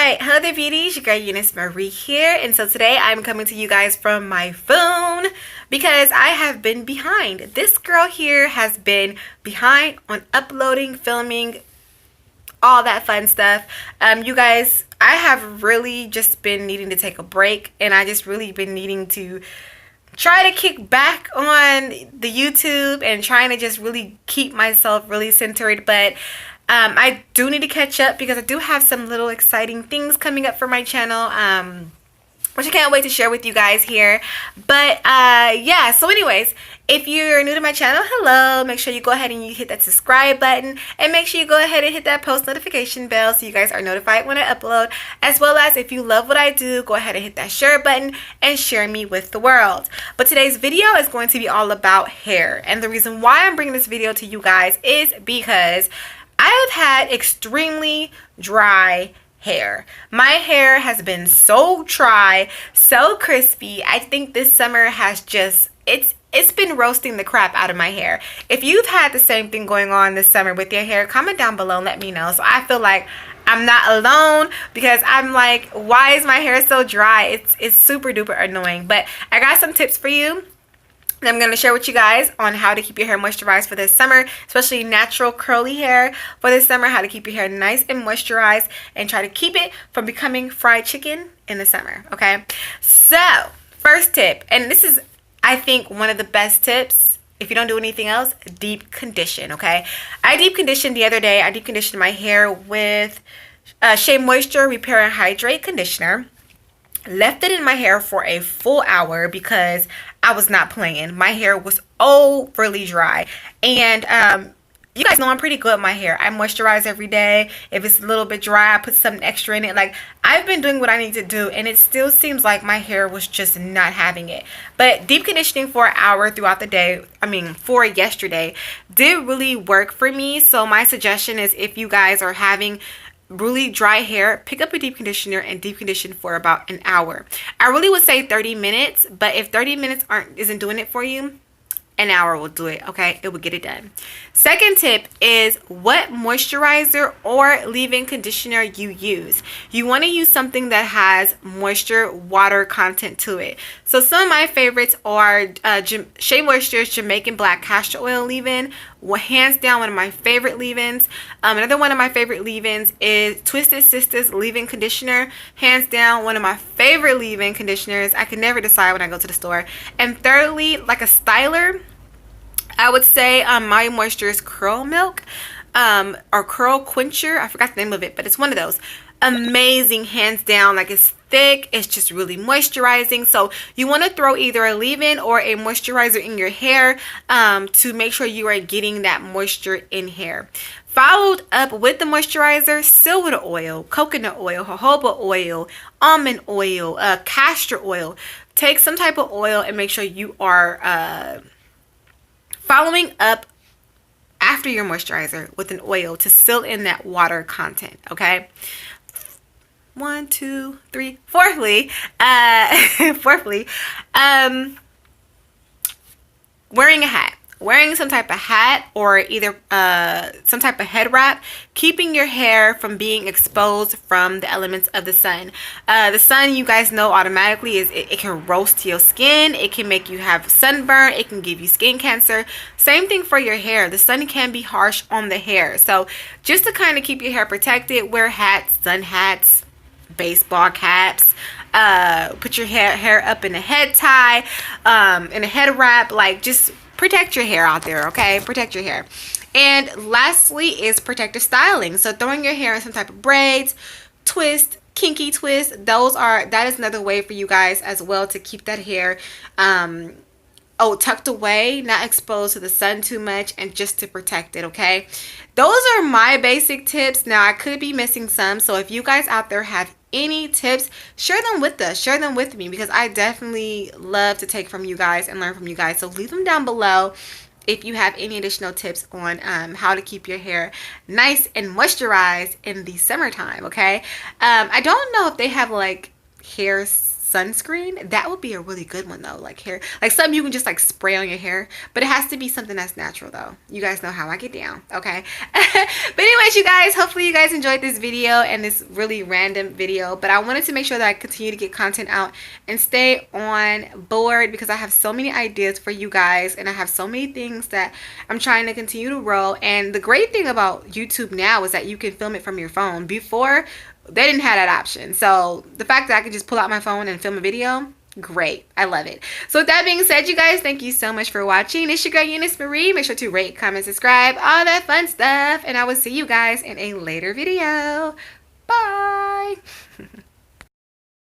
Alright, hello there beauties, your girl Euniycemari here, and so today I'm coming to you guys from my phone because I have been behind. This girl here has been behind on uploading, filming, all that fun stuff. You guys, I have really just been needing to take a break, and I just really been needing to try to kick back on the YouTube and trying to just really keep myself really centered, but I do need to catch up because I do have some little exciting things coming up for my channel, which I can't wait to share with you guys here. But yeah, so anyways, if you're new to my channel, hello, make sure you go ahead and you hit that subscribe button, and make sure you go ahead and hit that post notification bell so you guys are notified when I upload, as well as if you love what I do, go ahead and hit that share button and share me with the world. But today's video is going to be all about hair, and the reason why I'm bringing this video to you guys is because I have had extremely dry hair. My hair has been so dry, so crispy. I think this summer has just, it's been roasting the crap out of my hair. If you've had the same thing going on this summer with your hair, comment down below and let me know. So I feel like I'm not alone, because I'm like, why is my hair so dry? It's super duper annoying. But I got some tips for you that I'm going to share with you guys on how to keep your hair moisturized for this summer, especially natural curly hair for this summer, how to keep your hair nice and moisturized and try to keep it from becoming fried chicken in the summer, okay? So, first tip, and this is, I think, one of the best tips, if you don't do anything else, deep condition, okay? I deep conditioned the other day. I deep conditioned my hair with Shea Moisture Repair and Hydrate Conditioner. Left it in my hair for a full hour because I was not playing. My hair was overly dry, and you guys know I'm pretty good with my hair. I moisturize every day. If it's a little bit dry, I put something extra in it. Like, I've been doing what I need to do, and it still seems like my hair was just not having it. But deep conditioning for an hour throughout the day, for yesterday, did really work for me. So my suggestion is, if you guys are having really dry hair, pick up a deep conditioner and deep condition for about an hour. I really would say 30 minutes, but if 30 minutes isn't doing it for you, an hour will do it, okay? It will get it done. Second tip is what moisturizer or leave-in conditioner you use. You want to use something that has moisture, water content to it. So some of my favorites are Shea Moisture's Jamaican Black Castor Oil leave-in. Hands down, one of my favorite leave-ins. Another one of my favorite leave-ins is Twisted Sisters leave-in conditioner. Hands down, one of my favorite leave-in conditioners. I can never decide when I go to the store. And thirdly, like a styler, I would say My Moisture's Curl Milk or Curl Quencher. I forgot the name of it, but it's one of those. Amazing, hands down. Like, it's thick, it's just really moisturizing. So you want to throw either a leave-in or a moisturizer in your hair to make sure you are getting that moisture in hair. Followed up with the moisturizer, silver oil, coconut oil, jojoba oil, almond oil, castor oil. Take some type of oil and make sure you are following up after your moisturizer with an oil to seal in that water content, okay? 1, 2, 3. Fourthly, wearing a hat. Wearing some type of hat or either some type of head wrap, keeping your hair from being exposed from the elements of the sun. The sun, you guys know automatically, it can roast your skin. It can make you have sunburn. It can give you skin cancer. Same thing for your hair. The sun can be harsh on the hair. So just to kind of keep your hair protected, wear hats, sun hats, baseball caps. Put your hair up in a head tie, in a head wrap. Like, just protect your hair out there, okay? Protect your hair. And lastly is protective styling. So throwing your hair in some type of braids, twist, kinky twist. That is another way for you guys as well to keep that hair tucked away, not exposed to the sun too much, and just to protect it, okay? Those are my basic tips. Now, I could be missing some, so if you guys out there have any tips, share them with us, share them with me, because I definitely love to take from you guys and learn from you guys. So leave them down below if you have any additional tips on how to keep your hair nice and moisturized in the summertime, okay? I don't know if they have like hair sunscreen. That would be a really good one though. Like hair, like something you can just like spray on your hair, but it has to be something that's natural though. You guys know how I get down, okay? But anyways, you guys, hopefully you guys enjoyed this video and this really random video, but I wanted to make sure that I continue to get content out and stay on board because I have so many ideas for you guys and I have so many things that I'm trying to continue to roll. And the great thing about YouTube now is that you can film it from your phone. Before, they didn't have that option. So the fact that I could just pull out my phone and film a video, great. I love it. So with that being said, you guys, thank you so much for watching. It's your girl Euniycemari. Make sure to rate, comment, subscribe, all that fun stuff. And I will see you guys in a later video. Bye.